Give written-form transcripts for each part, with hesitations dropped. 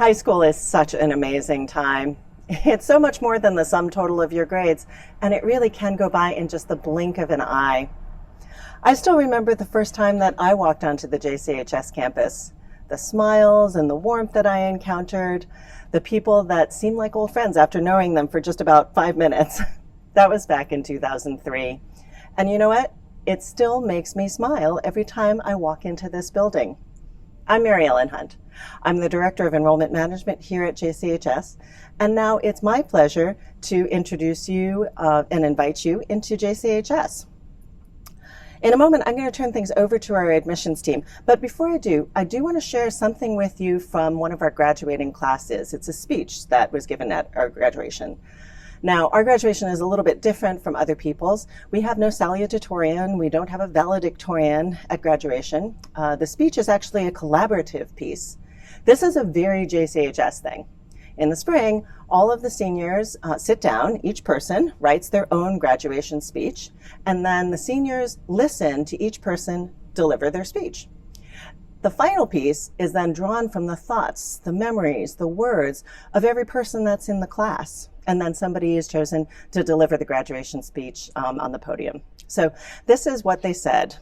High school is such an amazing time. It's so much more than the sum total of your grades, and it really can go by in just the blink of an eye. I still remember the first time that I walked onto the JCHS campus. The smiles and the warmth that I encountered, the people that seemed like old friends after knowing them for just about 5 minutes. That was back in 2003. And you know what? It still makes me smile every time I walk into this building. I'm Mary Ellen Hunt. I'm the Director of Enrollment Management here at JCHS, and now it's my pleasure to introduce you and invite you into JCHS. In a moment, I'm going to turn things over to our admissions team, but before I do want to share something with you from one of our graduating classes. It's a speech that was given at our graduation. Now, our graduation is a little bit different from other people's. We have no salutatorian, we don't have a valedictorian at graduation. The speech is actually a collaborative piece. This is a very JCHS thing. In the spring, all of the seniors sit down, each person writes their own graduation speech, and then the seniors listen to each person deliver their speech. The final piece is then drawn from the thoughts, the memories, the words of every person that's in the class. And then somebody is chosen to deliver the graduation speech on the podium. So this is what they said.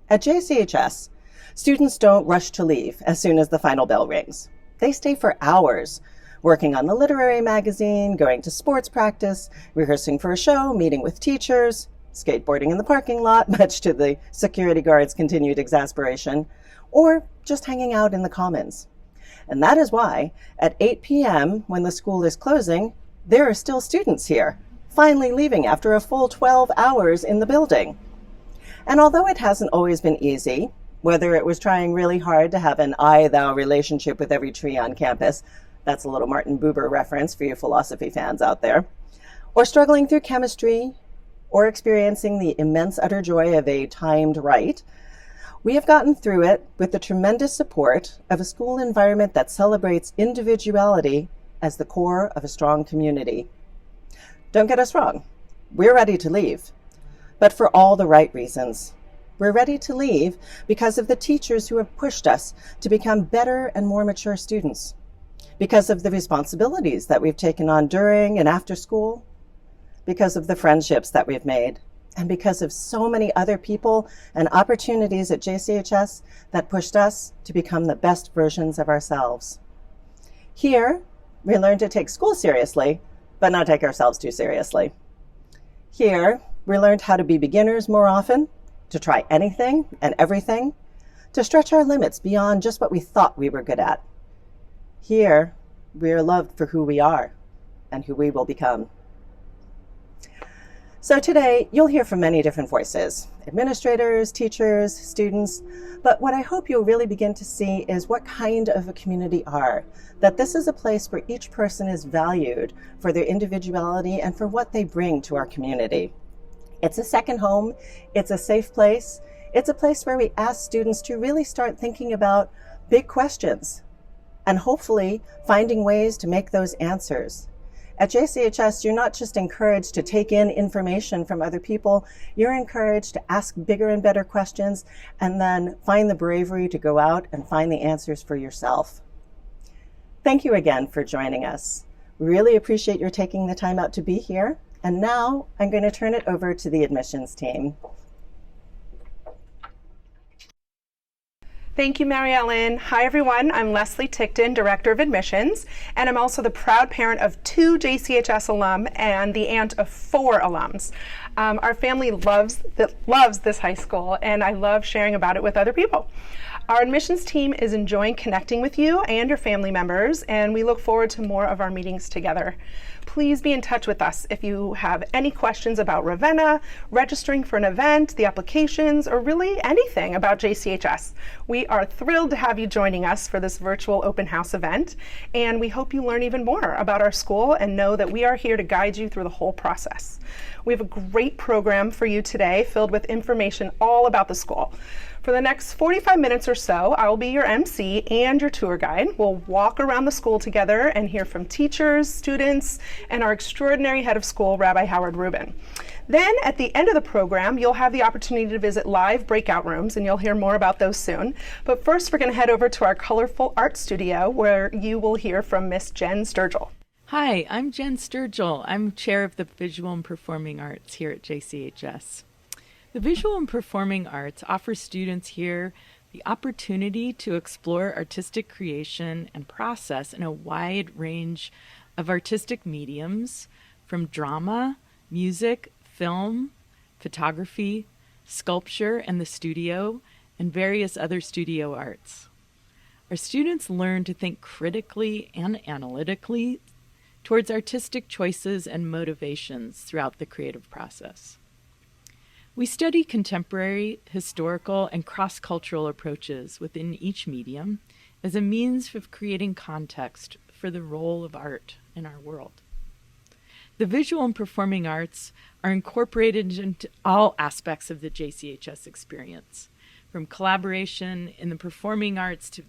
At JCHS, students don't rush to leave as soon as the final bell rings. They stay for hours, working on the literary magazine, going to sports practice, rehearsing for a show, meeting with teachers, skateboarding in the parking lot, much to the security guards' continued exasperation, or just hanging out in the commons. And that is why, at 8 p.m., when the school is closing, there are still students here, finally leaving after a full 12 hours in the building. And although it hasn't always been easy, whether it was trying really hard to have an I-thou relationship with every tree on campus, that's a little Martin Buber reference for you philosophy fans out there, or struggling through chemistry, or experiencing the immense utter joy of a timed write, we have gotten through it with the tremendous support of a school environment that celebrates individuality as the core of a strong community. Don't get us wrong, we're ready to leave, but for all the right reasons. We're ready to leave because of the teachers who have pushed us to become better and more mature students, because of the responsibilities that we've taken on during and after school, because of the friendships that we've made, and because of so many other people and opportunities at JCHS that pushed us to become the best versions of ourselves. Here, we learn to take school seriously, but not take ourselves too seriously. Here, we learned how to be beginners more often, to try anything and everything, to stretch our limits beyond just what we thought we were good at. Here, we are loved for who we are and who we will become. So today, you'll hear from many different voices, administrators, teachers, students, but what I hope you'll really begin to see is what kind of a community are, that this is a place where each person is valued for their individuality and for what they bring to our community. It's a second home, it's a safe place, it's a place where we ask students to really start thinking about big questions and hopefully finding ways to make those answers. At JCHS, you're not just encouraged to take in information from other people, you're encouraged to ask bigger and better questions and then find the bravery to go out and find the answers for yourself. Thank you again for joining us. We really appreciate your taking the time out to be here. And now I'm going to turn it over to the admissions team. Thank you, Mary Ellen. Hi, everyone. I'm Leslie Tickton, Director of Admissions, and I'm also the proud parent of 2 JCHS alum and the aunt of 4 alums. Our family loves this high school, and I love sharing about it with other people. Our admissions team is enjoying connecting with you and your family members, and we look forward to more of our meetings together. Please be in touch with us if you have any questions about Ravenna, registering for an event, the applications, or really anything about JCHS. We are thrilled to have you joining us for this virtual open house event, and we hope you learn even more about our school and know that we are here to guide you through the whole process. We have a great program for you today filled with information all about the school. For the next 45 minutes or so, I will be your MC and your tour guide. We'll walk around the school together and hear from teachers, students, and our extraordinary head of school, Rabbi Howard Rubin. Then at the end of the program, you'll have the opportunity to visit live breakout rooms, and you'll hear more about those soon. But first, we're going to head over to our colorful art studio where you will hear from Miss Jen Sturgill. Hi, I'm Jen Sturgill. I'm chair of the Visual and Performing Arts here at JCHS. The Visual and Performing Arts offers students here the opportunity to explore artistic creation and process in a wide range of artistic mediums, from drama, music, film, photography, sculpture and the studio, and various other studio arts. Our students learn to think critically and analytically towards artistic choices and motivations throughout the creative process. We study contemporary, historical, and cross-cultural approaches within each medium as a means of creating context for the role of art in our world. The visual and performing arts are incorporated into all aspects of the JCHS experience, from collaboration in the performing arts to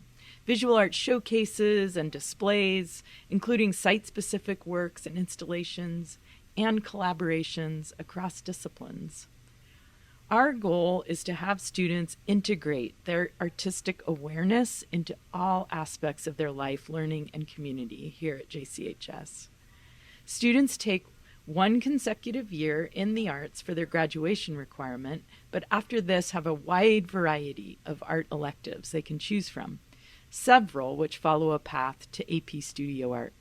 visual art showcases and displays, including site-specific works and installations, and collaborations across disciplines. Our goal is to have students integrate their artistic awareness into all aspects of their life, learning, and community here at JCHS. Students take one consecutive year in the arts for their graduation requirement, but after this have a wide variety of art electives they can choose from, several which follow a path to AP Studio Art.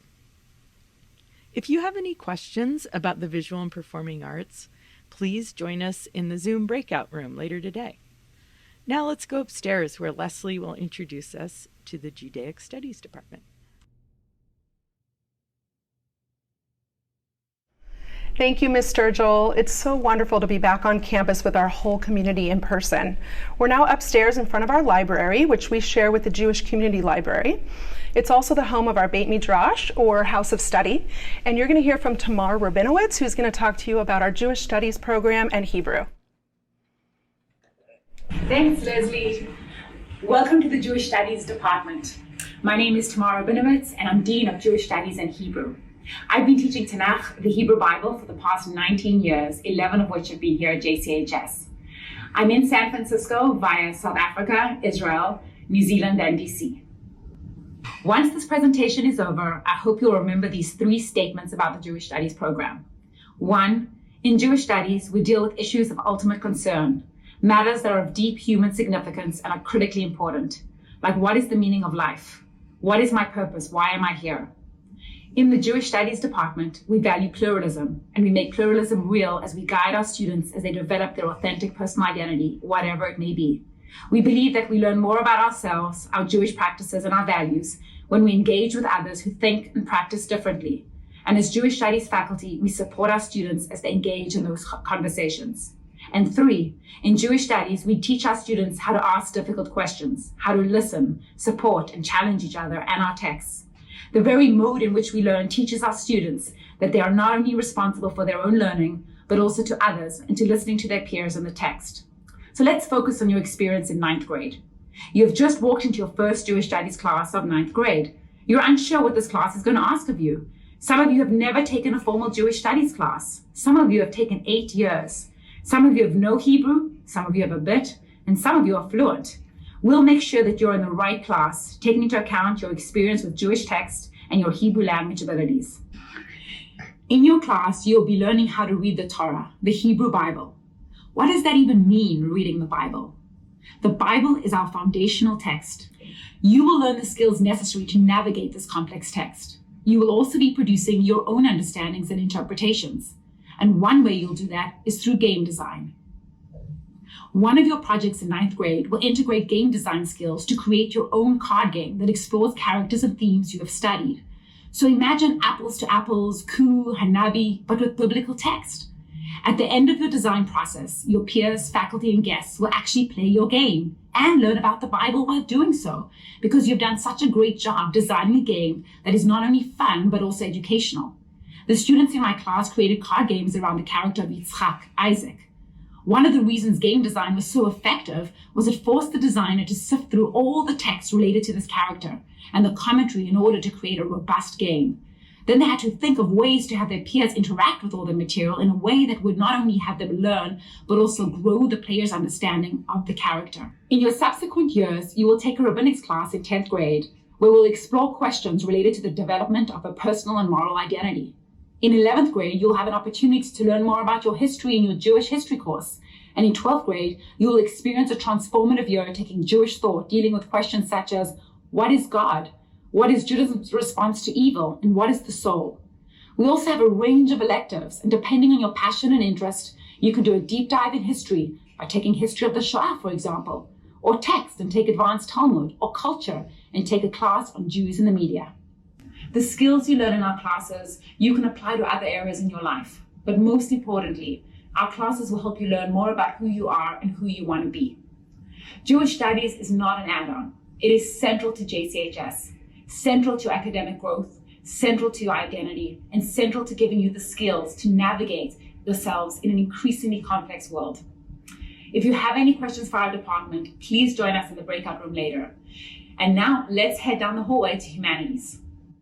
If you have any questions about the visual and performing arts, please join us in the Zoom breakout room later today. Now let's go upstairs where Leslie will introduce us to the Judaic Studies Department. Thank you, Ms. Sturgill. It's so wonderful to be back on campus with our whole community in person. We're now upstairs in front of our library, which we share with the Jewish Community Library. It's also the home of our Beit Midrash, or House of Study. And you're going to hear from Tamar Rabinowitz, who's going to talk to you about our Jewish Studies program and Hebrew. Thanks, Leslie. Welcome to the Jewish Studies Department. My name is Tamar Rabinowitz, and I'm Dean of Jewish Studies and Hebrew. I've been teaching Tanakh, the Hebrew Bible, for the past 19 years, 11 of which have been here at JCHS. I'm in San Francisco via South Africa, Israel, New Zealand, and DC. Once this presentation is over, I hope you'll remember these 3 statements about the Jewish Studies program. 1, in Jewish Studies, we deal with issues of ultimate concern, matters that are of deep human significance and are critically important, like what is the meaning of life? What is my purpose? Why am I here? In the Jewish Studies Department, we value pluralism, and we make pluralism real as we guide our students as they develop their authentic personal identity, whatever it may be. We believe that we learn more about ourselves, our Jewish practices, and our values when we engage with others who think and practice differently. And as Jewish Studies faculty, we support our students as they engage in those conversations. And 3, in Jewish Studies, we teach our students how to ask difficult questions, how to listen, support, and challenge each other and our texts. The very mode in which we learn teaches our students that they are not only responsible for their own learning, but also to others and to listening to their peers in the text. So let's focus on your experience in 9th grade. You have just walked into your first Jewish Studies class of 9th grade. You're unsure what this class is going to ask of you. Some of you have never taken a formal Jewish Studies class. Some of you have taken 8 years. Some of you have no Hebrew, some of you have a bit, and some of you are fluent. We'll make sure that you're in the right class, taking into account your experience with Jewish text and your Hebrew language abilities. In your class, you'll be learning how to read the Torah, the Hebrew Bible. What does that even mean, reading the Bible? The Bible is our foundational text. You will learn the skills necessary to navigate this complex text. You will also be producing your own understandings and interpretations. And one way you'll do that is through game design. One of your projects in 9th grade will integrate game design skills to create your own card game that explores characters and themes you have studied. So imagine Apples to Apples, Ku, Hanabi, but with biblical text. At the end of your design process, your peers, faculty, and guests will actually play your game and learn about the Bible while doing so, because you've done such a great job designing a game that is not only fun, but also educational. The students in my class created card games around the character of Yitzchak, Isaac. One of the reasons game design was so effective was it forced the designer to sift through all the text related to this character and the commentary in order to create a robust game. Then they had to think of ways to have their peers interact with all the material in a way that would not only have them learn, but also grow the player's understanding of the character. In your subsequent years, you will take a rabbinics class in 10th grade, where we'll explore questions related to the development of a personal and moral identity. In 11th grade, you'll have an opportunity to learn more about your history in your Jewish history course. And in 12th grade, you will experience a transformative year taking Jewish thought, dealing with questions such as, what is God? What is Judaism's response to evil? And what is the soul? We also have a range of electives, and depending on your passion and interest, you can do a deep dive in history by taking history of the Shoah, for example, or text and take advanced Talmud, or culture and take a class on Jews in the media. The skills you learn in our classes, you can apply to other areas in your life. But most importantly, our classes will help you learn more about who you are and who you want to be. Jewish Studies is not an add-on. It is central to JCHS. Central to academic growth, central to your identity, and central to giving you the skills to navigate yourselves in an increasingly complex world. If you have any questions for our department, please join us in the breakout room later. And now let's head down the hallway to humanities.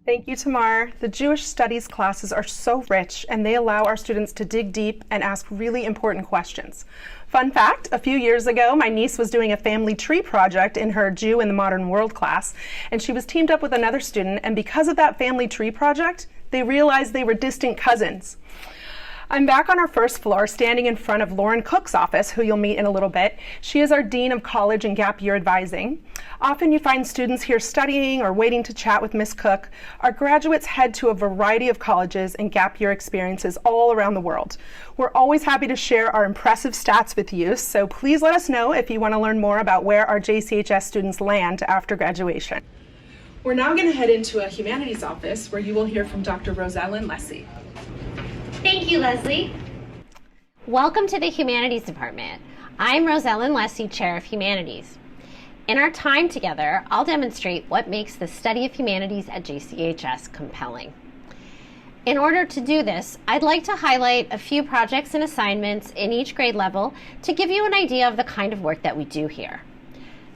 Thank you, Tamar. The Jewish Studies classes are so rich, and they allow our students to dig deep and ask really important questions. Fun fact, a few years ago, my niece was doing a family tree project in her Jew in the Modern World class, and she was teamed up with another student, and because of that family tree project, they realized they were distant cousins. I'm back on our first floor, standing in front of Lauren Cook's office, who you'll meet in a little bit. She is our Dean of College and Gap Year Advising. Often you find students here studying or waiting to chat with Miss Cook. Our graduates head to a variety of colleges and gap year experiences all around the world. We're always happy to share our impressive stats with you, so please let us know if you want to learn more about where our JCHS students land after graduation. We're now going to head into a humanities office where you will hear from Dr. Rosellen Leslie. Thank you, Leslie. Welcome to the Humanities Department. I'm Rosellen Leslie, Chair of Humanities. In our time together, I'll demonstrate what makes the study of humanities at JCHS compelling. In order to do this, I'd like to highlight a few projects and assignments in each grade level to give you an idea of the kind of work that we do here.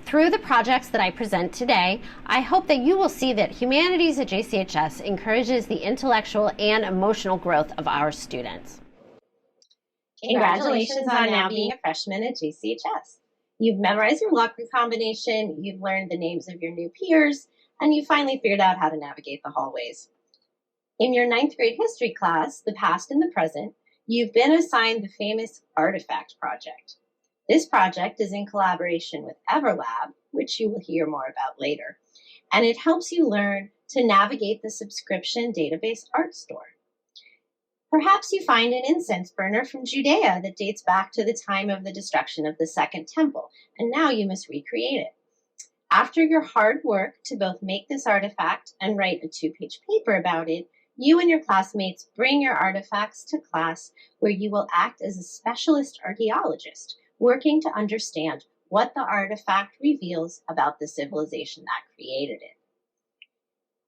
Through the projects that I present today, I hope that you will see that humanities at JCHS encourages the intellectual and emotional growth of our students. Congratulations on now being a freshman at JCHS. You've memorized your locker combination, you've learned the names of your new peers, and you finally figured out how to navigate the hallways. In your 9th grade history class, the past and the present, you've been assigned the famous Artifact Project. This project is in collaboration with Everlab, which you will hear more about later, and it helps you learn to navigate the subscription database art store. Perhaps you find an incense burner from Judea that dates back to the time of the destruction of the Second Temple, and now you must recreate it. After your hard work to both make this artifact and write a 2-page paper about it, you and your classmates bring your artifacts to class where you will act as a specialist archaeologist, working to understand what the artifact reveals about the civilization that created it.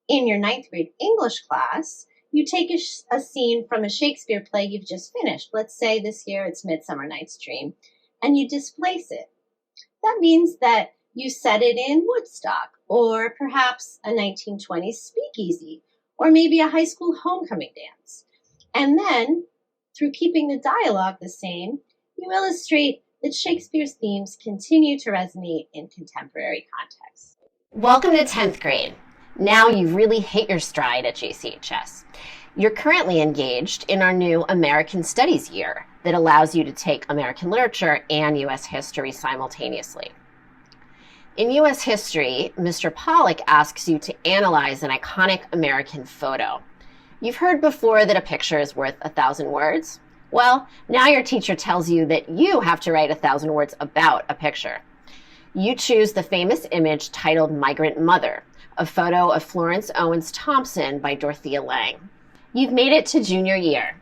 In your 9th grade English class, you take a scene from a Shakespeare play you've just finished. Let's say this year it's Midsummer Night's Dream, and you displace it. That means that you set it in Woodstock, or perhaps a 1920s speakeasy, or maybe a high school homecoming dance. And then, through keeping the dialogue the same, you illustrate that Shakespeare's themes continue to resonate in contemporary contexts. Welcome to 10th grade. Now you've really hit your stride at JCHS. You're currently engaged in our new American Studies year that allows you to take American literature and U.S. history simultaneously. In U.S. history, Mr. Pollock asks you to analyze an iconic American photo. You've heard before that a picture is worth 1,000 words. Well, now your teacher tells you that you have to write 1,000 words about a picture. You choose the famous image titled Migrant Mother, a photo of Florence Owens Thompson by Dorothea Lange. You've made it to junior year.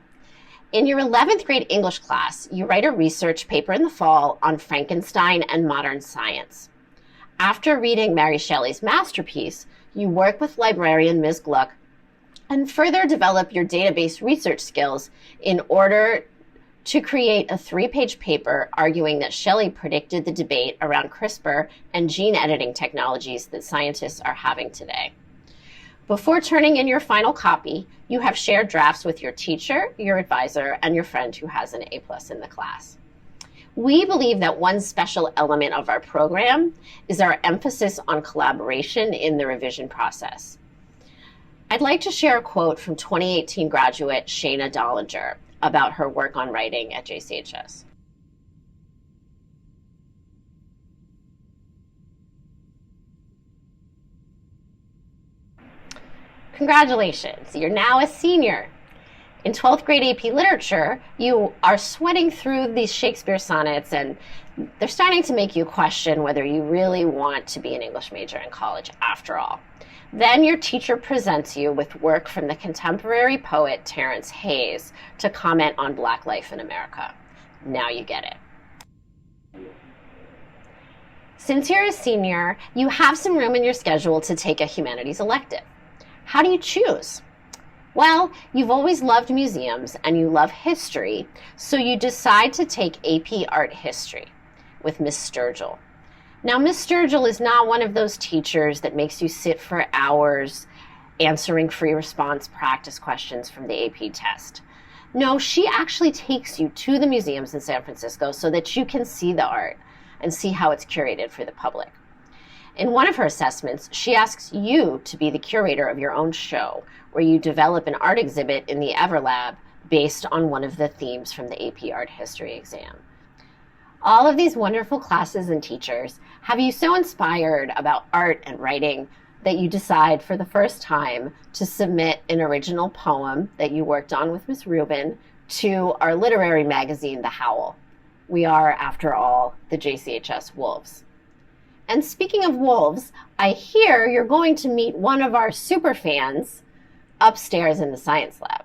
In your 11th grade English class, you write a research paper in the fall on Frankenstein and modern science. After reading Mary Shelley's masterpiece, you work with librarian Ms. Gluck and further develop your database research skills in order to create a 3-page paper arguing that Shelley predicted the debate around CRISPR and gene editing technologies that scientists are having today. Before turning in your final copy, you have shared drafts with your teacher, your advisor, and your friend who has an A+ in the class. We believe that one special element of our program is our emphasis on collaboration in the revision process. I'd like to share a quote from 2018 graduate Shayna Dollinger about her work on writing at JCHS. Congratulations, you're now a senior. In 12th grade AP Literature, you are sweating through these Shakespeare sonnets, and they're starting to make you question whether you really want to be an English major in college after all. Then your teacher presents you with work from the contemporary poet Terence Hayes to comment on Black life in America. Now you get it. Since you're a senior, you have some room in your schedule to take a humanities elective. How do you choose? Well, you've always loved museums and you love history, so you decide to take AP Art History with Miss Sturgill. Now, Miss Sturgill is not one of those teachers that makes you sit for hours answering free response practice questions from the AP test. No, she actually takes you to the museums in San Francisco so that you can see the art and see how it's curated for the public. In one of her assessments, she asks you to be the curator of your own show, where you develop an art exhibit in the Everlab based on one of the themes from the AP Art History exam. All of these wonderful classes and teachers have you so inspired about art and writing that you decide for the first time to submit an original poem that you worked on with Ms. Rubin to our literary magazine, The Howl. We are, after all, the JCHS Wolves. And speaking of wolves, I hear you're going to meet one of our super fans upstairs in the science lab.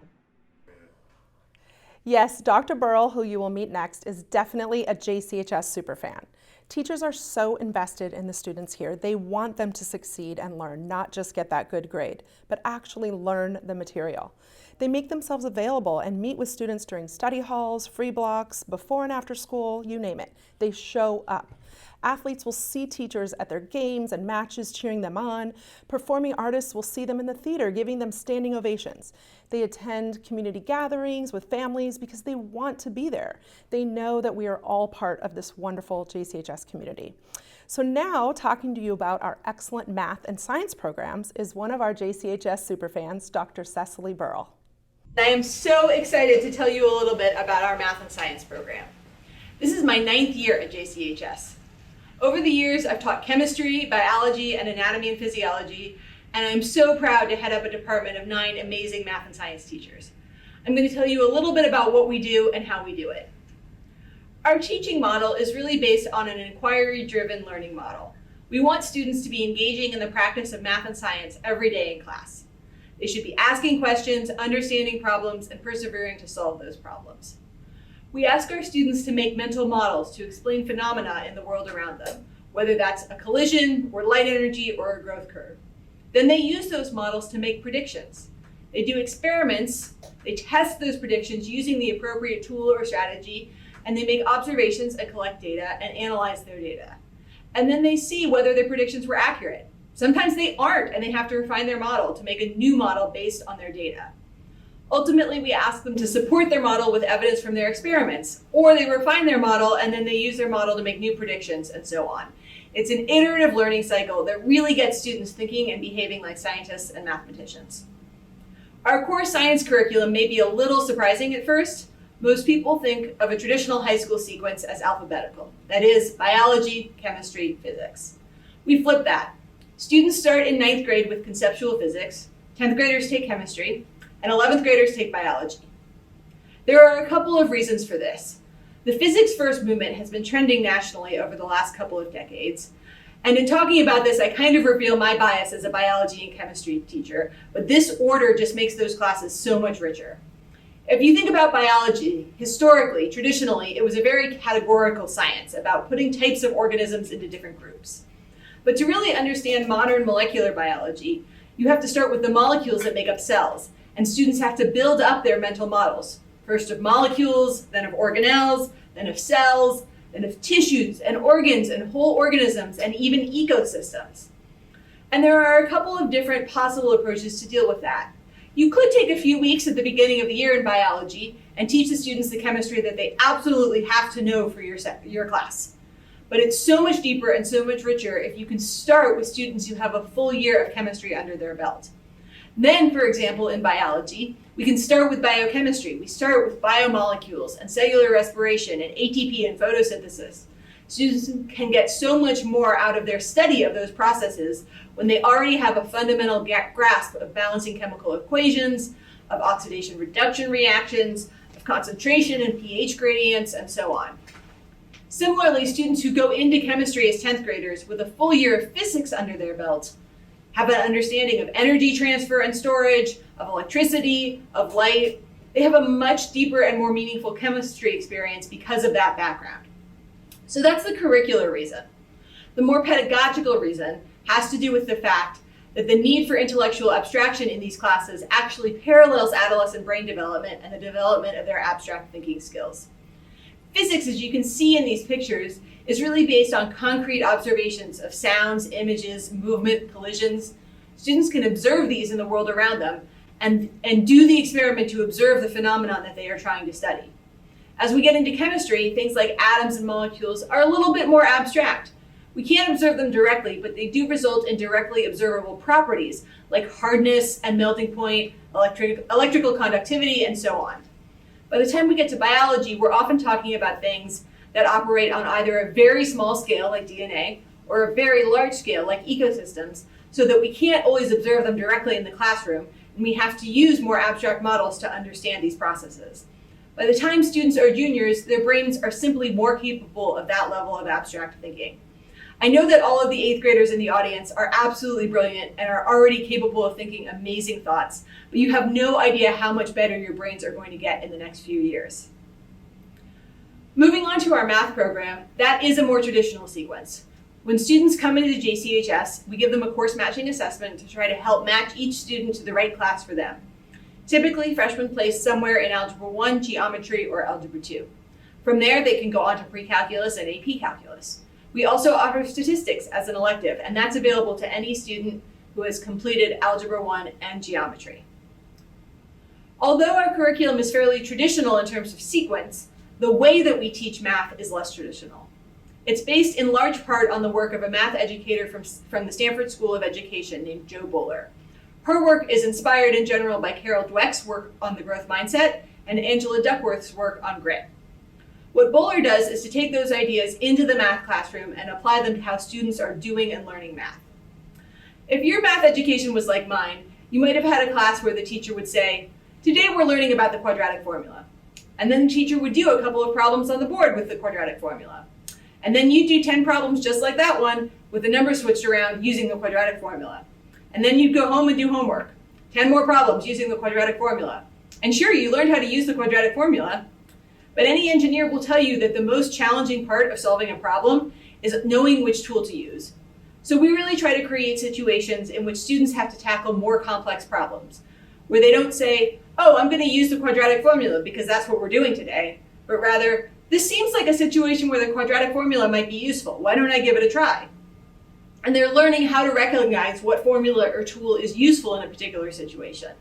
Yes, Dr. Burrell, who you will meet next, is definitely a JCHS superfan. Teachers are so invested in the students here. They want them to succeed and learn, not just get that good grade, but actually learn the material. They make themselves available and meet with students during study halls, free blocks, before and after school, you name it. They show up. Athletes will see teachers at their games and matches cheering them on. Performing artists will see them in the theater giving them standing ovations. They attend community gatherings with families because they want to be there. They know that we are all part of this wonderful JCHS community. So now, talking to you about our excellent math and science programs is one of our JCHS superfans, Dr. Cecily Burrell. I am so excited to tell you a little bit about our math and science program. This is my 9th year at JCHS. Over the years, I've taught chemistry, biology, and anatomy and physiology, and I'm so proud to head up a department of 9 amazing math and science teachers. I'm going to tell you a little bit about what we do and how we do it. Our teaching model is really based on an inquiry-driven learning model. We want students to be engaging in the practice of math and science every day in class. They should be asking questions, understanding problems, and persevering to solve those problems. We ask our students to make mental models to explain phenomena in the world around them, whether that's a collision or light energy or a growth curve. Then they use those models to make predictions. They do experiments, they test those predictions using the appropriate tool or strategy, and they make observations and collect data and analyze their data. And then they see whether their predictions were accurate. Sometimes they aren't, and they have to refine their model to make a new model based on their data. Ultimately, we ask them to support their model with evidence from their experiments, or they refine their model and then they use their model to make new predictions and so on. It's an iterative learning cycle that really gets students thinking and behaving like scientists and mathematicians. Our core science curriculum may be a little surprising at first. Most people think of a traditional high school sequence as alphabetical. That is, biology, chemistry, physics. We flip that. Students start in 9th grade with conceptual physics, 10th graders take chemistry, and 11th graders take biology. There are a couple of reasons for this. The physics first movement has been trending nationally over the last couple of decades. And in talking about this, I kind of reveal my bias as a biology and chemistry teacher, but this order just makes those classes so much richer. If you think about biology, historically, traditionally, it was a very categorical science about putting types of organisms into different groups. But to really understand modern molecular biology, you have to start with the molecules that make up cells. And students have to build up their mental models, first of molecules, then of organelles, then of cells, then of tissues and organs and whole organisms and even ecosystems. And there are a couple of different possible approaches to deal with that. You could take a few weeks at the beginning of the year in biology and teach the students the chemistry that they absolutely have to know for your class. But it's so much deeper and so much richer if you can start with students who have a full year of chemistry under their belt. Then, for example, in biology, we can start with biochemistry. We start with biomolecules and cellular respiration and ATP and photosynthesis. Students can get so much more out of their study of those processes when they already have a fundamental grasp of balancing chemical equations, of oxidation reduction reactions, of concentration and pH gradients, and so on. Similarly, students who go into chemistry as 10th graders with a full year of physics under their belt have an understanding of energy transfer and storage, of electricity, of light. They have a much deeper and more meaningful chemistry experience because of that background. So that's the curricular reason. The more pedagogical reason has to do with the fact that the need for intellectual abstraction in these classes actually parallels adolescent brain development and the development of their abstract thinking skills. Physics, as you can see in these pictures, is really based on concrete observations of sounds, images, movement, collisions. Students can observe these in the world around them and do the experiment to observe the phenomenon that they are trying to study. As we get into chemistry, things like atoms and molecules are a little bit more abstract. We can't observe them directly, but they do result in directly observable properties like hardness and melting point, electrical conductivity, and so on. By the time we get to biology, we're often talking about things that operate on either a very small scale, like DNA, or a very large scale, like ecosystems, so that we can't always observe them directly in the classroom, and we have to use more abstract models to understand these processes. By the time students are juniors, their brains are simply more capable of that level of abstract thinking. I know that all of the 8th graders in the audience are absolutely brilliant and are already capable of thinking amazing thoughts, but you have no idea how much better your brains are going to get in the next few years. Moving on to our math program, that is a more traditional sequence. When students come into JCHS, we give them a course matching assessment to try to help match each student to the right class for them. Typically, freshmen place somewhere in Algebra 1, Geometry, or Algebra 2. From there, they can go on to pre-calculus and AP calculus. We also offer statistics as an elective, and that's available to any student who has completed Algebra 1 and Geometry. Although our curriculum is fairly traditional in terms of sequence, the way that we teach math is less traditional. It's based in large part on the work of a math educator from the Stanford School of Education named Jo Boaler. Her work is inspired in general by Carol Dweck's work on the growth mindset and Angela Duckworth's work on grit. What Boaler does is to take those ideas into the math classroom and apply them to how students are doing and learning math. If your math education was like mine, you might have had a class where the teacher would say, "Today we're learning about the quadratic formula." And then the teacher would do a couple of problems on the board with the quadratic formula. And then you'd do 10 problems just like that one with the numbers switched around using the quadratic formula. And then you'd go home and do homework. 10 more problems using the quadratic formula. And sure, you learned how to use the quadratic formula, but any engineer will tell you that the most challenging part of solving a problem is knowing which tool to use. So we really try to create situations in which students have to tackle more complex problems, where they don't say, "Oh, I'm going to use the quadratic formula because that's what we're doing today," but rather, "This seems like a situation where the quadratic formula might be useful. Why don't I give it a try?" And they're learning how to recognize what formula or tool is useful in a particular situation.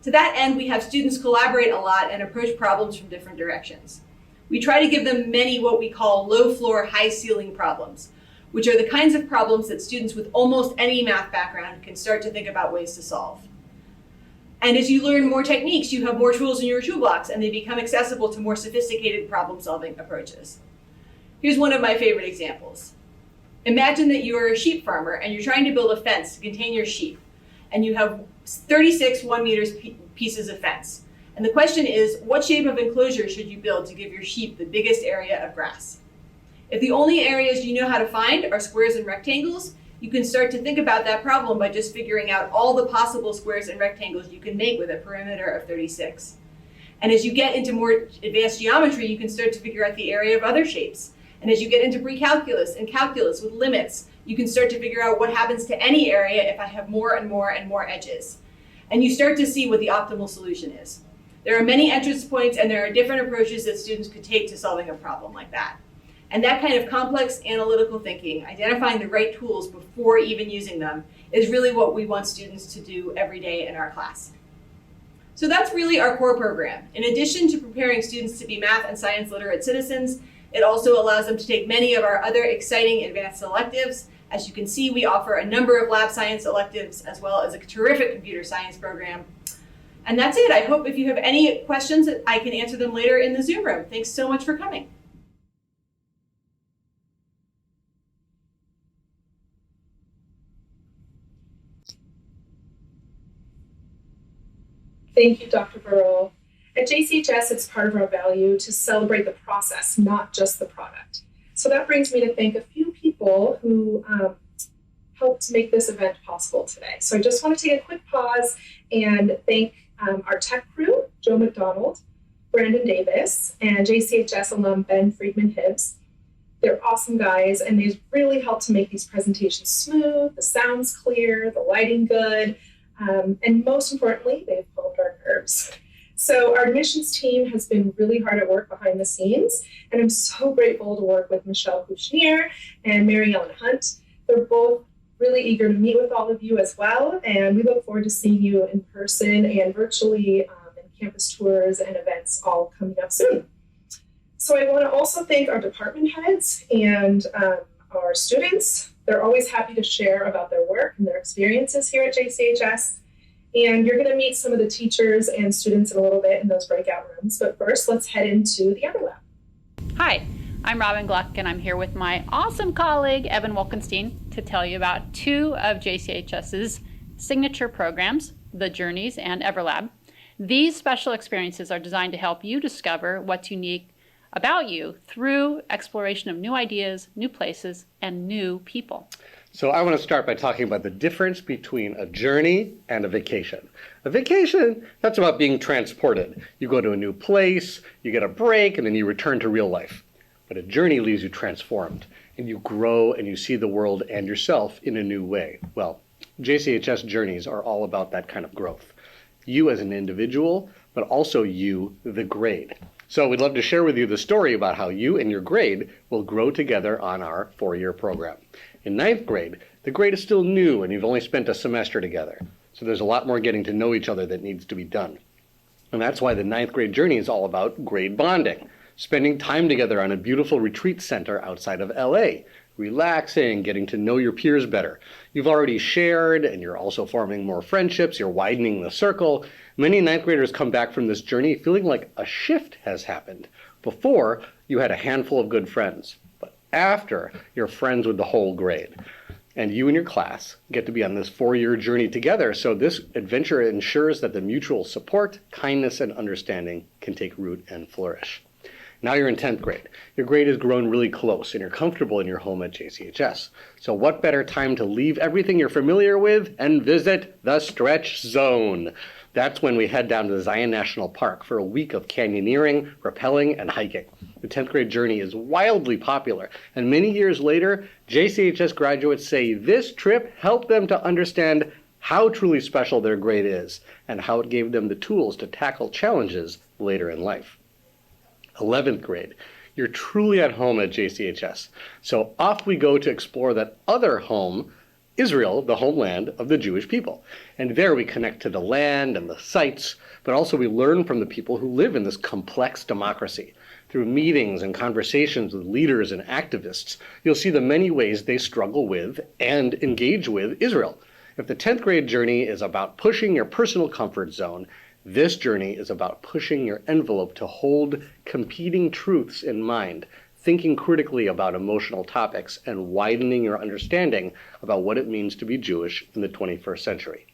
To that end, we have students collaborate a lot and approach problems from different directions. We try to give them many what we call low floor, high ceiling problems, which are the kinds of problems that students with almost any math background can start to think about ways to solve. And as you learn more techniques, you have more tools in your toolbox and they become accessible to more sophisticated problem-solving approaches. Here's one of my favorite examples. Imagine that you are a sheep farmer and you're trying to build a fence to contain your sheep, and you have 36 1-meter pieces of fence. And the question is, what shape of enclosure should you build to give your sheep the biggest area of grass? If the only areas you know how to find are squares and rectangles, you can start to think about that problem by just figuring out all the possible squares and rectangles you can make with a perimeter of 36. And as you get into more advanced geometry, you can start to figure out the area of other shapes. And as you get into pre-calculus and calculus with limits, you can start to figure out what happens to any area if I have more and more and more edges. And you start to see what the optimal solution is. There are many entrance points and there are different approaches that students could take to solving a problem like that. And that kind of complex analytical thinking, identifying the right tools before even using them, is really what we want students to do every day in our class. So that's really our core program. In addition to preparing students to be math and science literate citizens, it also allows them to take many of our other exciting advanced electives. As you can see, we offer a number of lab science electives as well as a terrific computer science program. And that's it. I hope if you have any questions, I can answer them later in the Zoom room. Thanks so much for coming. Thank you, Dr. Burrell. At JCHS, it's part of our value to celebrate the process, not just the product. So that brings me to thank a few people who helped make this event possible today. So I just want to take a quick pause and thank our tech crew, Joe McDonald, Brandon Davis, and JCHS alum Ben Friedman-Hibbs. They're awesome guys, and they've really helped to make these presentations smooth, the sound's clear, the lighting good, and most importantly, they've calmed our nerves. So our admissions team has been really hard at work behind the scenes, and I'm so grateful to work with Michelle Kouchner and Mary Ellen Hunt. They're both really eager to meet with all of you as well, and we look forward to seeing you in person and virtually in campus tours and events all coming up soon. So I want to also thank our department heads and our students. They're always happy to share about their work and their experiences here at JCHS. And you're going to meet some of the teachers and students in a little bit in those breakout rooms. But first, let's head into the Everlab. Hi, I'm Robin Gluck, and I'm here with my awesome colleague, Evan Wolkenstein, to tell you about two of JCHS's signature programs, the Journeys and Everlab. These special experiences are designed to help you discover what's unique about you through exploration of new ideas, new places, and new people. So I want to start by talking about the difference between a journey and a vacation. A vacation, that's about being transported. You go to a new place, you get a break, and then you return to real life. But a journey leaves you transformed, and you grow and you see the world and yourself in a new way. Well, JCHS Journeys are all about that kind of growth. You as an individual, but also you, the grade. So we'd love to share with you the story about how you and your grade will grow together on our 4-year program. In 9th grade, the grade is still new and you've only spent a semester together. So there's a lot more getting to know each other that needs to be done. And that's why the 9th grade journey is all about grade bonding, spending time together on a beautiful retreat center outside of LA, relaxing, getting to know your peers better. You've already shared and you're also forming more friendships, you're widening the circle. Many 9th graders come back from this journey feeling like a shift has happened. Before, you had a handful of good friends, but after, you're friends with the whole grade. And you and your class get to be on this 4-year journey together, so this adventure ensures that the mutual support, kindness, and understanding can take root and flourish. Now you're in 10th grade. Your grade has grown really close and you're comfortable in your home at JCHS. So what better time to leave everything you're familiar with and visit the stretch zone? That's when we head down to the Zion National Park for a week of canyoneering, rappelling, and hiking. The 10th grade journey is wildly popular, and many years later, JCHS graduates say this trip helped them to understand how truly special their grade is and how it gave them the tools to tackle challenges later in life. 11th grade, you're truly at home at JCHS. So off we go to explore that other home, Israel, the homeland of the Jewish people. And there we connect to the land and the sites, but also we learn from the people who live in this complex democracy. Through meetings and conversations with leaders and activists, you'll see the many ways they struggle with and engage with Israel. If the 10th grade journey is about pushing your personal comfort zone, this journey is about pushing your envelope to hold competing truths in mind, thinking critically about emotional topics, and widening your understanding about what it means to be Jewish in the 21st century.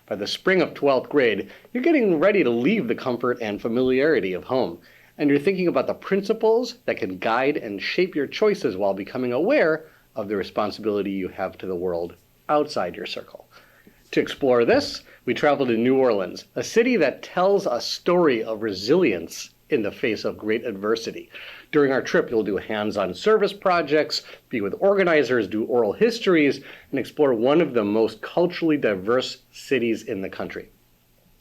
By the spring of 12th grade, you're getting ready to leave the comfort and familiarity of home, and you're thinking about the principles that can guide and shape your choices while becoming aware of the responsibility you have to the world outside your circle. To explore this, we travel to New Orleans, a city that tells a story of resilience in the face of great adversity. During our trip, you'll do hands-on service projects, be with organizers, do oral histories, and explore one of the most culturally diverse cities in the country.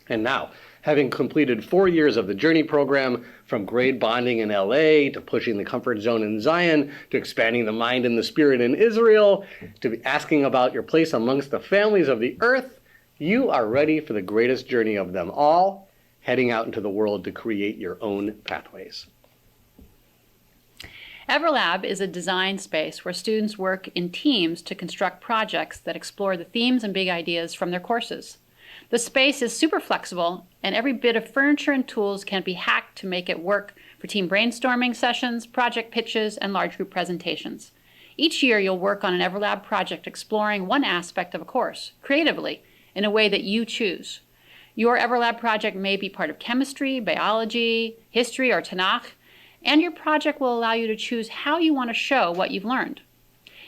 And now, Having completed 4 years of the Journey program, from grade bonding in LA, to pushing the comfort zone in Zion, to expanding the mind and the spirit in Israel, to asking about your place amongst the families of the earth, you are ready for the greatest journey of them all, heading out into the world to create your own pathways. EverLab is a design space where students work in teams to construct projects that explore the themes and big ideas from their courses. The space is super flexible, and every bit of furniture and tools can be hacked to make it work for team brainstorming sessions, project pitches, and large group presentations. Each year, you'll work on an EverLab project exploring one aspect of a course, creatively, in a way that you choose. Your EverLab project may be part of chemistry, biology, history, or Tanakh, and your project will allow you to choose how you want to show what you've learned.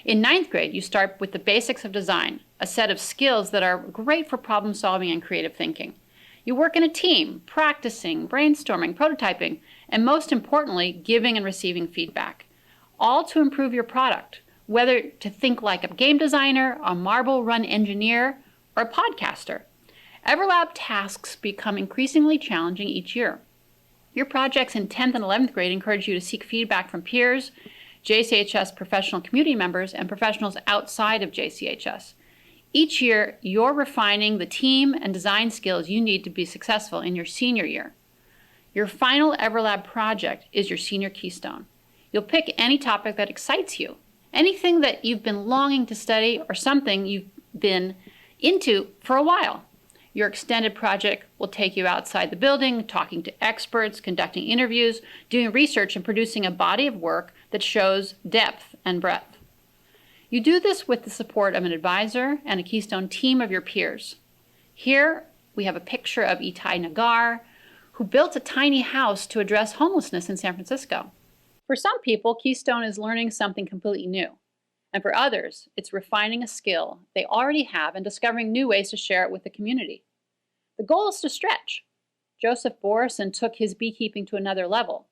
In 9th grade, you start with the basics of design, a set of skills that are great for problem solving and creative thinking. You work in a team, practicing, brainstorming, prototyping, and most importantly, giving and receiving feedback, all to improve your product, whether to think like a game designer, a marble run engineer, or a podcaster. EverLab tasks become increasingly challenging each year. Your projects in 10th and 11th grade encourage you to seek feedback from peers, JCHS professional community members, and professionals outside of JCHS. Each year, you're refining the team and design skills you need to be successful in your senior year. Your final EverLab project is your senior keystone. You'll pick any topic that excites you, anything that you've been longing to study, or something you've been into for a while. Your extended project will take you outside the building, talking to experts, conducting interviews, doing research, and producing a body of work that shows depth and breadth. You do this with the support of an advisor and a keystone team of your peers. Here, we have a picture of Itai Nagar, who built a tiny house to address homelessness in San Francisco. For some people, Keystone is learning something completely new. And for others, it's refining a skill they already have and discovering new ways to share it with the community. The goal is to stretch. Joseph Borison took his beekeeping to another level.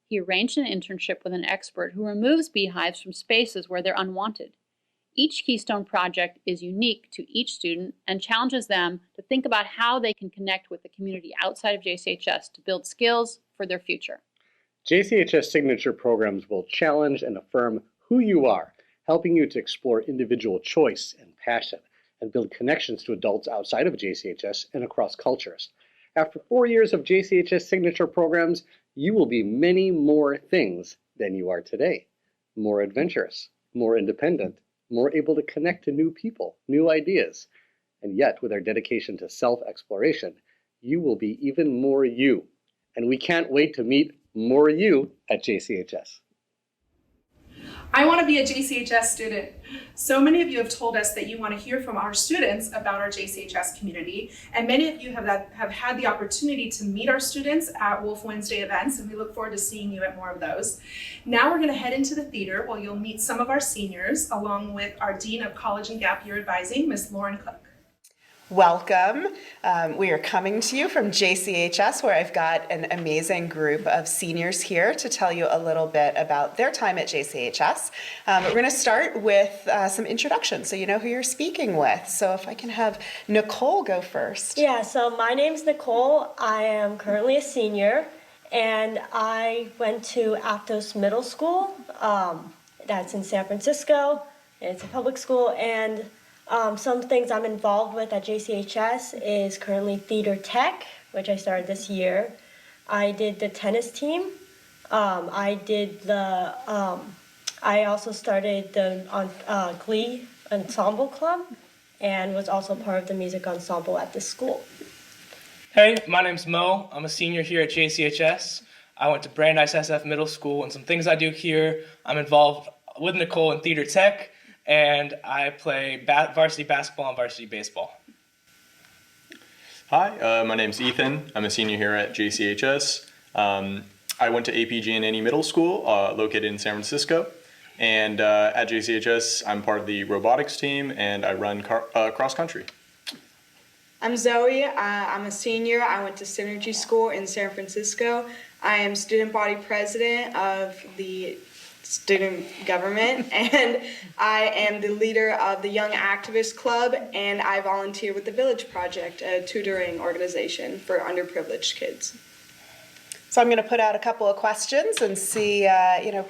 He arranged an internship with an expert who removes beehives from spaces where they're unwanted. Each Keystone project is unique to each student and challenges them to think about how they can connect with the community outside of JCHS to build skills for their future. JCHS signature programs will challenge and affirm who you are, helping you to explore individual choice and passion, and build connections to adults outside of JCHS and across cultures. After 4 years of JCHS signature programs, you will be many more things than you are today. More adventurous, more independent, more able to connect to new people, new ideas. And yet, with our dedication to self-exploration, you will be even more you. And we can't wait to meet more you at JCHS. I want to be a JCHS student. So many of you have told us that you want to hear from our students about our JCHS community, and many of you have had the opportunity to meet our students at Wolf Wednesday events, and we look forward to seeing you at more of those. Now we're going to head into the theater where you'll meet some of our seniors, along with our Dean of College and Gap Year Advising, Ms. Lauren Cook. Welcome. We are coming to you from JCHS, where I've got an amazing group of seniors here to tell you a little bit about their time at JCHS. But we're going to start with some introductions so you know who you're speaking with. So if I can have Nicole go first. Yeah, so my name's Nicole. I am currently a senior, and I went to Aptos Middle School. That's in San Francisco. It's a public school, and some things I'm involved with at JCHS is currently theater tech, which I started this year. I did the tennis team. I also started the Glee ensemble club, and was also part of the music ensemble at the school. Hey, my name's Mo. I'm a senior here at JCHS. I went to Brandeis SF Middle School, and some things I do here, I'm involved with Nicole in theater tech, and I play varsity basketball and varsity baseball. Hi, my name's Ethan. I'm a senior here at JCHS. I went to AP Giannini Middle School, located in San Francisco. And at JCHS, I'm part of the robotics team, and I run cross country. I'm Zoe. I'm a senior. I went to Synergy School in San Francisco. I am student body president of the student government, and I am the leader of the Young Activist Club, and I volunteer with the Village Project, a tutoring organization for underprivileged kids. So I'm going to put out a couple of questions and see,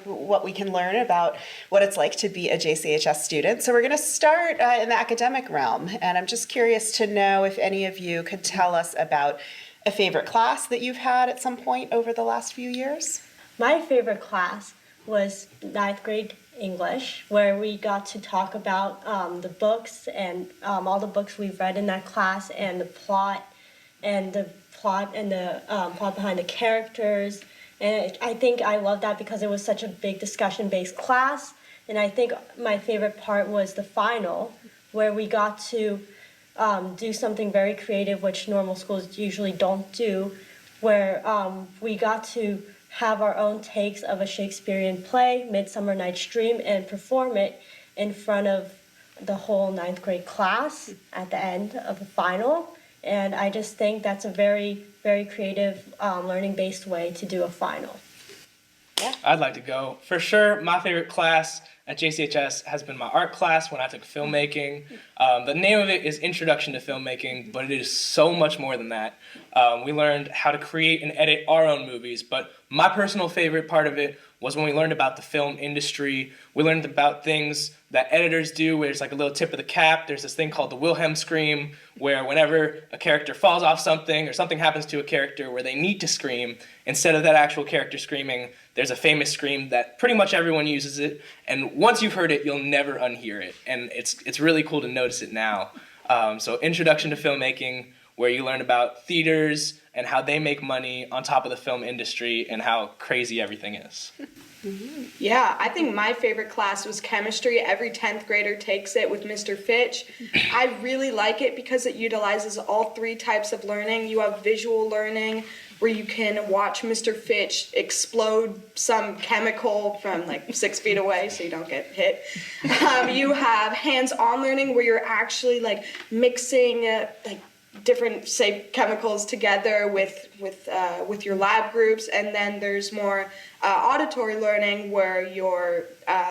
what we can learn about what it's like to be a JCHS student. So we're going to start in the academic realm, and I'm just curious to know if any of you could tell us about a favorite class that you've had at some point over the last few years. My favorite class was ninth grade English, where we got to talk about the books and all the books we've read in that class, and the plot and the plot behind the characters. And I think I loved that because it was such a big discussion-based class. And I think my favorite part was the final, where we got to do something very creative, which normal schools usually don't do, where we got to have our own takes of a Shakespearean play, Midsummer Night's Dream, and perform it in front of the whole ninth grade class at the end of the final. And I just think that's a very, very creative, learning-based way to do a final. Yeah. I'd like to go. For sure, my favorite class at JCHS has been my art class when I took filmmaking. The name of it is Introduction to Filmmaking, but it is so much more than that. We learned how to create and edit our own movies, but my personal favorite part of it was when we learned about the film industry. We learned about things that editors do where it's like a little tip of the cap. There's this thing called the Wilhelm scream, where whenever a character falls off something or something happens to a character where they need to scream, instead of that actual character screaming, there's a famous scream that pretty much everyone uses it. And once you've heard it, you'll never unhear it. And it's really cool to notice it now. So Introduction to Filmmaking, where you learn about theaters and how they make money on top of the film industry and how crazy everything is. Yeah, I think my favorite class was chemistry. Every 10th grader takes it with Mr. Fitch. I really like it because it utilizes all three types of learning. You have visual learning, where you can watch Mr. Fitch explode some chemical from like 6 feet away so you don't get hit. You have hands-on learning, where you're actually like mixing different, say, chemicals together with your lab groups. And then there's more auditory learning, where you're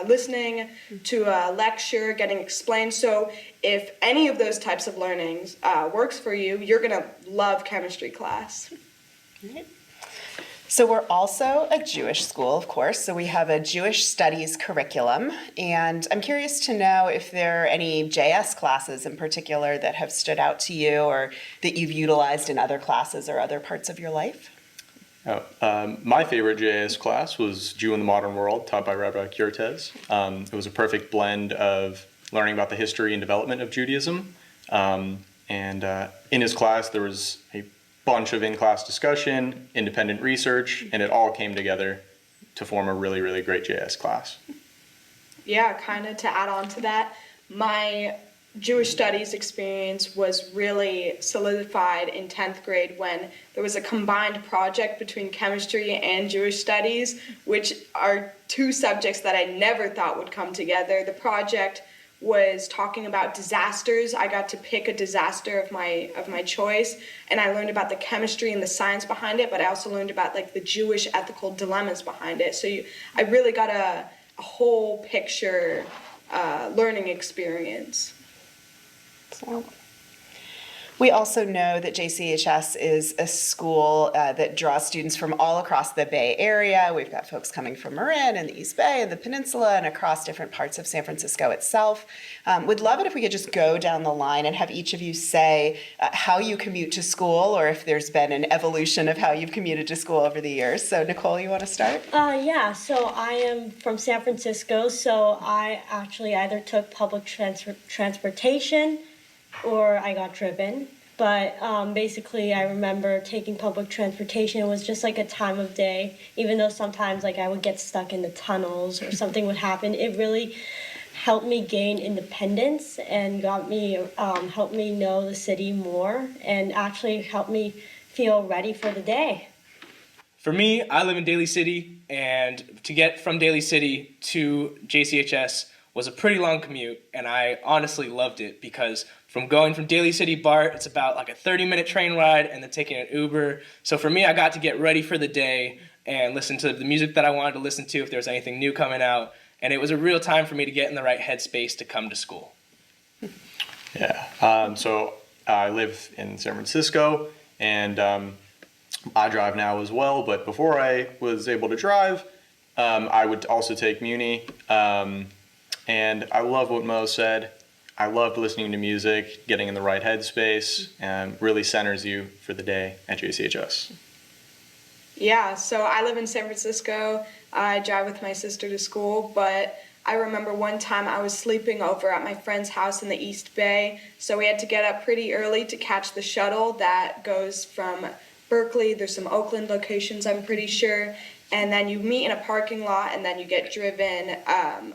listening to a lecture, getting explained. So if any of those types of learnings works for you, you're going to love chemistry class. Right. So we're also a Jewish school, of course, so we have a Jewish studies curriculum, and I'm curious to know if there are any JS classes in particular that have stood out to you or that you've utilized in other classes or other parts of your life. My favorite JS class was Jew in the Modern World, taught by Rabbi Kurtez. It was a perfect blend of learning about the history and development of Judaism, and in his class there was a bunch of in-class discussion, independent research, and it all came together to form a really, really great JS class. Yeah, kind of to add on to that, my Jewish studies experience was really solidified in 10th grade when there was a combined project between chemistry and Jewish studies, which are two subjects that I never thought would come together. The project was talking about disasters. I got to pick a disaster of my choice, and I learned about the chemistry and the science behind it, but I also learned about like the Jewish ethical dilemmas behind it. So I really got a whole picture learning experience. So, we also know that JCHS is a school that draws students from all across the Bay Area. We've got folks coming from Marin and the East Bay and the Peninsula and across different parts of San Francisco itself. Would love it if we could just go down the line and have each of you say how you commute to school, or if there's been an evolution of how you've commuted to school over the years. So Nicole, you want to start? Yeah, so I am from San Francisco, so I actually either took public transportation or I got driven. But basically, I remember taking public transportation. It was just like a time of day. Even though sometimes like I would get stuck in the tunnels or something would happen, it really helped me gain independence and helped me know the city more and actually helped me feel ready for the day. For me, I live in Daly City, and to get from Daly City to JCHS was a pretty long commute, and I honestly loved it because from going from Daly City BART, it's about like a 30-minute train ride and then taking an Uber. So for me, I got to get ready for the day, and listen to the music that I wanted to listen to if there was anything new coming out. And it was a real time for me to get in the right headspace to come to school. Yeah. So I live in San Francisco, and I drive now as well. But before I was able to drive, I would also take Muni. And I love what Mo said. I loved listening to music, getting in the right headspace, and really centers you for the day at JCHS. Yeah, so I live in San Francisco. I drive with my sister to school, but I remember one time I was sleeping over at my friend's house in the East Bay, so we had to get up pretty early to catch the shuttle that goes from Berkeley. There's some Oakland locations, I'm pretty sure, and then you meet in a parking lot, and then you get driven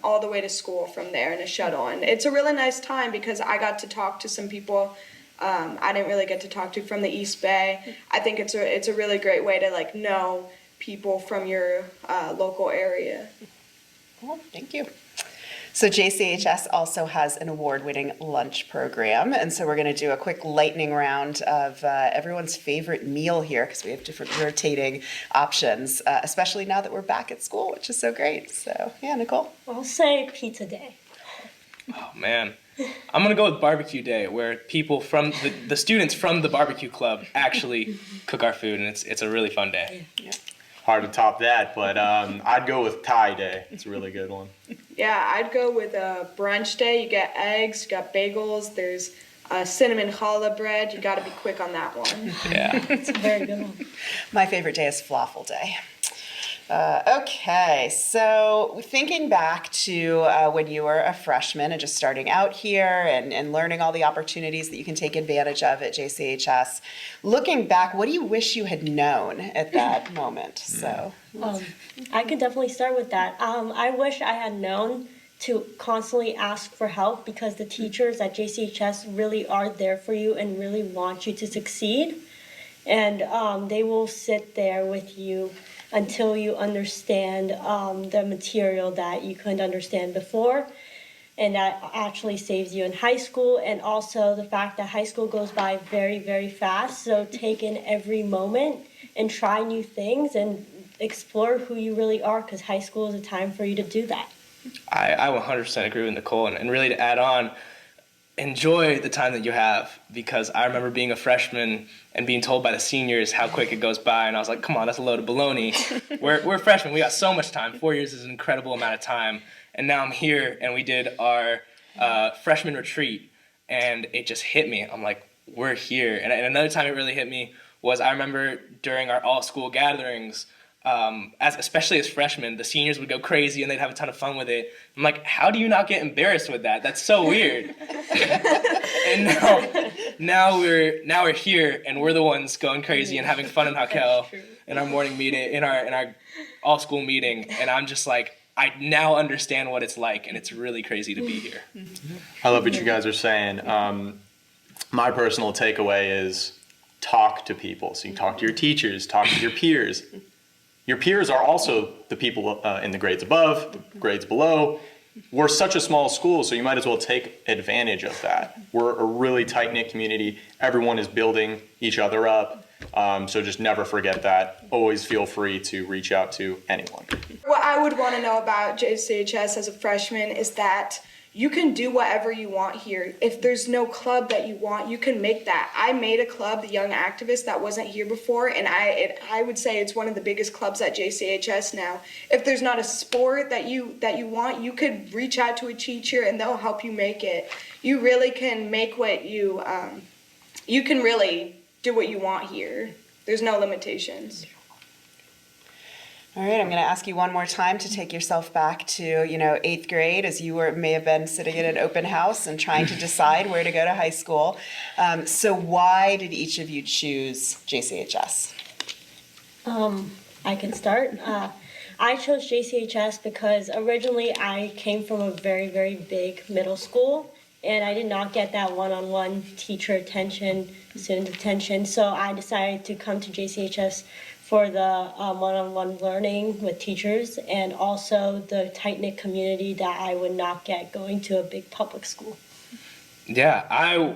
all the way to school from there in a shuttle. And it's a really nice time because I got to talk to some people I didn't really get to talk to from the East Bay. I think it's a really great way to like know people from your local area. Cool, thank you. So JCHS also has an award-winning lunch program, and so we're going to do a quick lightning round of everyone's favorite meal here because we have different rotating options, especially now that we're back at school, which is so great. So yeah, Nicole? I'll say pizza day. Oh man, I'm gonna go with barbecue day, where people from the students from the barbecue club actually cook our food, and it's a really fun day. Yeah. Hard to top that, but I'd go with Thai day. It's a really good one. Yeah, I'd go with brunch day. You get eggs, you got bagels, there's cinnamon challah bread. You got to be quick on that one. Yeah. It's a very good one. My favorite day is falafel day. Okay, so thinking back to when you were a freshman and just starting out here and learning all the opportunities that you can take advantage of at JCHS, looking back, what do you wish you had known at that moment? So, I could definitely start with that. I wish I had known to constantly ask for help because the teachers at JCHS really are there for you and really want you to succeed. And they will sit there with you until you understand the material that you couldn't understand before. And that actually saves you in high school. And also the fact that high school goes by very, very fast. So take in every moment and try new things and explore who you really are, because high school is a time for you to do that. I 100% agree with Nicole, and really to add on, enjoy the time that you have, because I remember being a freshman and being told by the seniors how quick it goes by, and I was like, come on, that's a load of baloney. We're freshmen, we got so much time. 4 years is an incredible amount of time, and now I'm here, and we did our freshman retreat, and it just hit me. I'm like, we're here. And another time it really hit me was I remember during our all-school gatherings, especially as freshmen, the seniors would go crazy and they'd have a ton of fun with it. I'm like, how do you not get embarrassed with that? That's so weird. And now we're here and we're the ones going crazy and having fun in Hakel in our morning meeting, in our all school meeting, and I'm just like, I now understand what it's like, and it's really crazy to be here. I love what you guys are saying. My personal takeaway is talk to people. So you talk to your teachers, talk to your peers. Your peers are also the people in the grades above, the grades below. We're such a small school, so you might as well take advantage of that. We're a really tight-knit community. Everyone is building each other up, so just never forget that. Always feel free to reach out to anyone. What I would want to know about JCHS as a freshman is that you can do whatever you want here. If there's no club that you want, you can make that. I made a club, the Young Activist, that wasn't here before, and I would say it's one of the biggest clubs at JCHS now. If there's not a sport that you want, you could reach out to a teacher and they'll help you make it. You really can make what you can really do what you want here. There's no limitations. all right, I'm going to ask you one more time to take yourself back to, 8th grade, as you may have been sitting in an open house and trying to decide where to go to high school. So why did each of you choose JCHS? I can start. I chose JCHS because originally I came from a very, very big middle school, and I did not get that one-on-one teacher attention, student attention. So I decided to come to JCHS for the one-on-one learning with teachers, and also the tight-knit community that I would not get going to a big public school. Yeah, I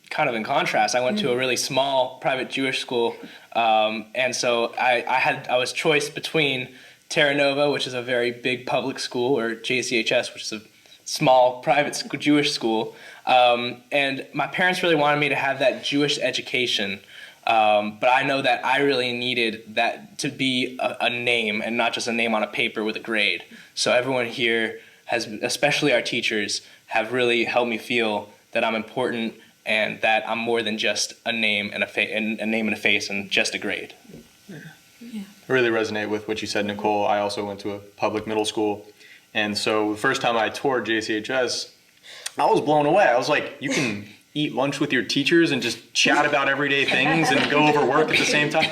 kind of in contrast. I went to a really small private Jewish school, and so I was choiced between Terra Nova, which is a very big public school, or JCHS, which is a small private Jewish school. And my parents really wanted me to have that Jewish education, but I know that I really needed that to be a name and not just a name on a paper with a grade. So everyone here has, especially our teachers, have really helped me feel that I'm important and that I'm more than just a name and a name and a face and just a grade. I really resonate with what you said, Nicole. I also went to a public middle school, and so the first time I toured JCHS, I was blown away. I was like, you can eat lunch with your teachers and just chat about everyday things and go over work at the same time.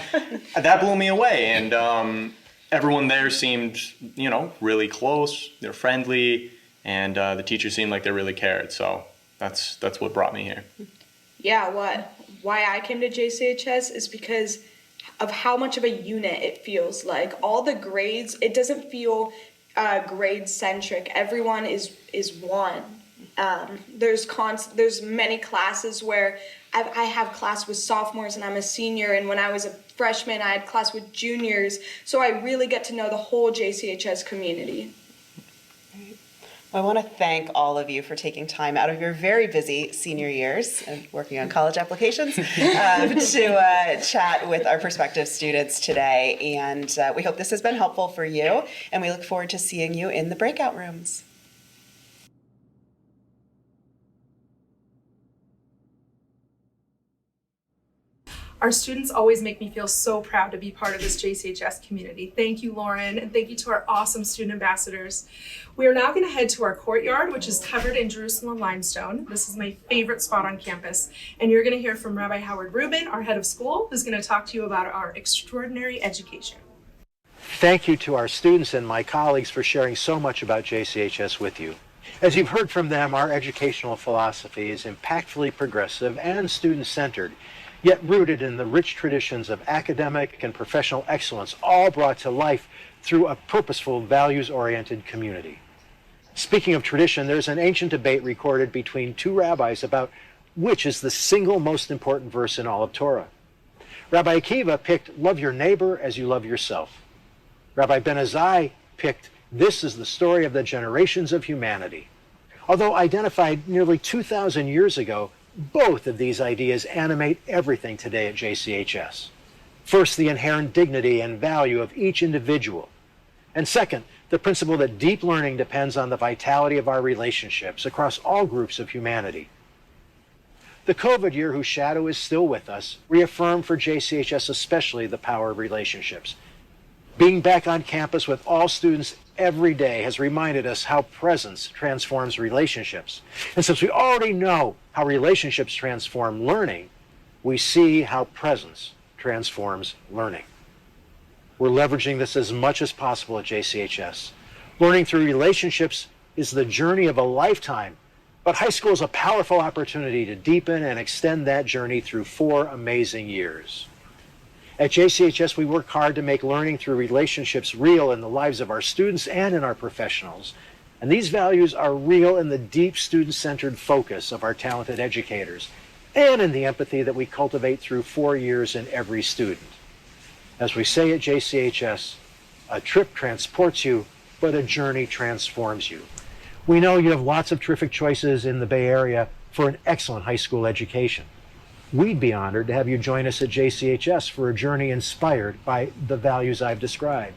That blew me away, and everyone there seemed, really close. They're friendly, and the teachers seemed like they really cared. So that's what brought me here. Yeah, why I came to JCHS is because of how much of a unit it feels like. All the grades, it doesn't feel grade centric. Everyone is one. There's many classes where I have class with sophomores and I'm a senior, and when I was a freshman I had class with juniors, so I really get to know the whole JCHS community. I want to thank all of you for taking time out of your very busy senior years and working on college applications to chat with our prospective students today. And we hope this has been helpful for you, and we look forward to seeing you in the breakout rooms. Our students always make me feel so proud to be part of this JCHS community. Thank you, Lauren, and thank you to our awesome student ambassadors. We are now going to head to our courtyard, which is covered in Jerusalem limestone. This is my favorite spot on campus. And you're going to hear from Rabbi Howard Rubin, our head of school, who's going to talk to you about our extraordinary education. Thank you to our students and my colleagues for sharing so much about JCHS with you. As you've heard from them, our educational philosophy is impactfully progressive and student-centered, yet rooted in the rich traditions of academic and professional excellence, all brought to life through a purposeful, values-oriented community. Speaking of tradition, there's an ancient debate recorded between two rabbis about which is the single most important verse in all of Torah. Rabbi Akiva picked, "Love your neighbor as you love yourself." Rabbi Ben Azai picked, "This is the story of the generations of humanity." Although identified nearly 2,000 years ago, both of these ideas animate everything today at JCHS. First, the inherent dignity and value of each individual. And second, the principle that deep learning depends on the vitality of our relationships across all groups of humanity. The COVID year, whose shadow is still with us, reaffirmed for JCHS especially the power of relationships. Being back on campus with all students every day has reminded us how presence transforms relationships. And since we already know how relationships transform learning, we see how presence transforms learning. We're leveraging this as much as possible at JCHS. Learning through relationships is the journey of a lifetime, but high school is a powerful opportunity to deepen and extend that journey through 4 amazing years. At JCHS, we work hard to make learning through relationships real in the lives of our students and in our professionals. And these values are real in the deep student-centered focus of our talented educators and in the empathy that we cultivate through 4 years in every student. As we say at JCHS, a trip transports you, but a journey transforms you. We know you have lots of terrific choices in the Bay Area for an excellent high school education. We'd be honored to have you join us at JCHS for a journey inspired by the values I've described.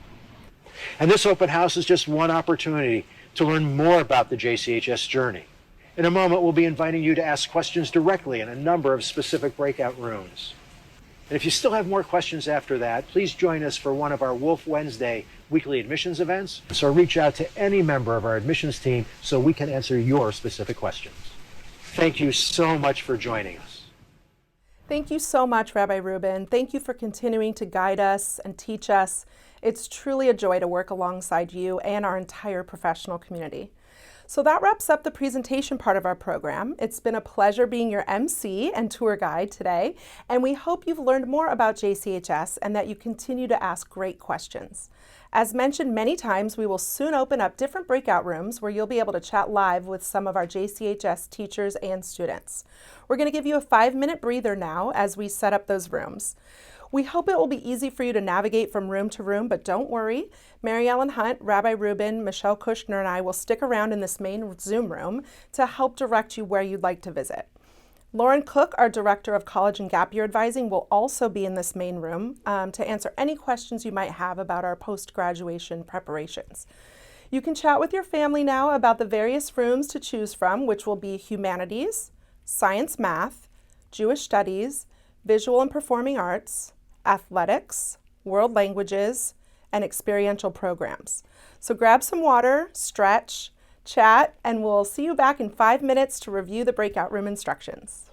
And this open house is just one opportunity to learn more about the JCHS journey. In a moment, we'll be inviting you to ask questions directly in a number of specific breakout rooms. And if you still have more questions after that, please join us for one of our Wolf Wednesday weekly admissions events. So reach out to any member of our admissions team so we can answer your specific questions. Thank you so much for joining us. Thank you so much, Rabbi Rubin. Thank you for continuing to guide us and teach us It's truly a joy to work alongside you and our entire professional community. So that wraps up the presentation part of our program. It's been a pleasure being your MC and tour guide today, and we hope you've learned more about JCHS and that you continue to ask great questions. As mentioned many times, we will soon open up different breakout rooms where you'll be able to chat live with some of our JCHS teachers and students. We're going to give you a 5-minute breather now as we set up those rooms. We hope it will be easy for you to navigate from room to room, but don't worry. Mary Ellen Hunt, Rabbi Rubin, Michelle Kushner, and I will stick around in this main Zoom room to help direct you where you'd like to visit. Lauren Cook, our Director of College and Gap Year Advising, will also be in this main room to answer any questions you might have about our post-graduation preparations. You can chat with your family now about the various rooms to choose from, which will be Humanities, Science Math, Jewish Studies, Visual and Performing Arts, Athletics, World Languages, and Experiential programs. So grab some water, stretch, chat, and we'll see you back in 5 minutes to review the breakout room instructions.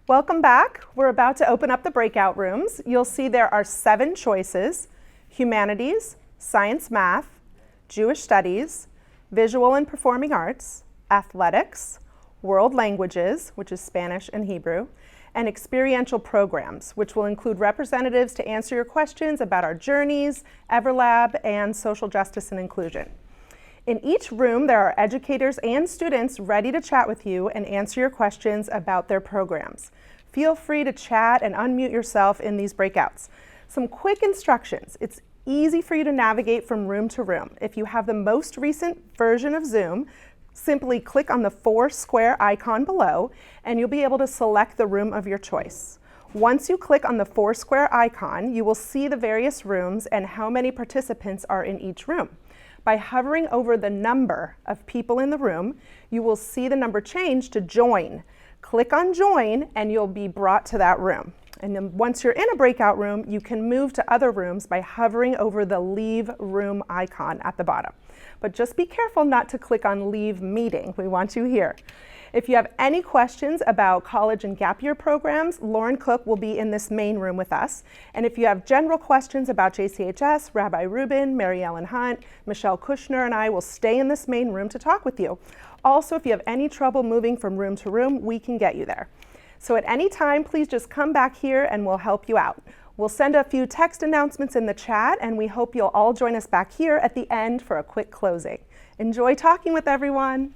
Welcome back. We're about to open up the breakout rooms. You'll see there are 7 choices: humanities, science, math, Jewish studies, visual and performing arts, athletics, world languages, which is Spanish and Hebrew, and experiential programs, which will include representatives to answer your questions about our journeys, EverLab, and social justice and inclusion. In each room, there are educators and students ready to chat with you and answer your questions about their programs. Feel free to chat and unmute yourself in these breakouts. Some quick instructions. It's easy for you to navigate from room to room. If you have the most recent version of Zoom, simply click on the 4 square icon below and you'll be able to select the room of your choice. Once you click on the 4 square icon, you will see the various rooms and how many participants are in each room. By hovering over the number of people in the room, you will see the number change to join. Click on join and you'll be brought to that room. And then once you're in a breakout room, you can move to other rooms by hovering over the leave room icon at the bottom. But just be careful not to click on leave meeting. We want you here. If you have any questions about college and gap year programs, Lauren Cook will be in this main room with us. And if you have general questions about JCHS, Rabbi Rubin, Mary Ellen Hunt, Michelle Kushner, and I will stay in this main room to talk with you. Also, if you have any trouble moving from room to room, we can get you there. So at any time, please just come back here and we'll help you out. We'll send a few text announcements in the chat, and we hope you'll all join us back here at the end for a quick closing. Enjoy talking with everyone.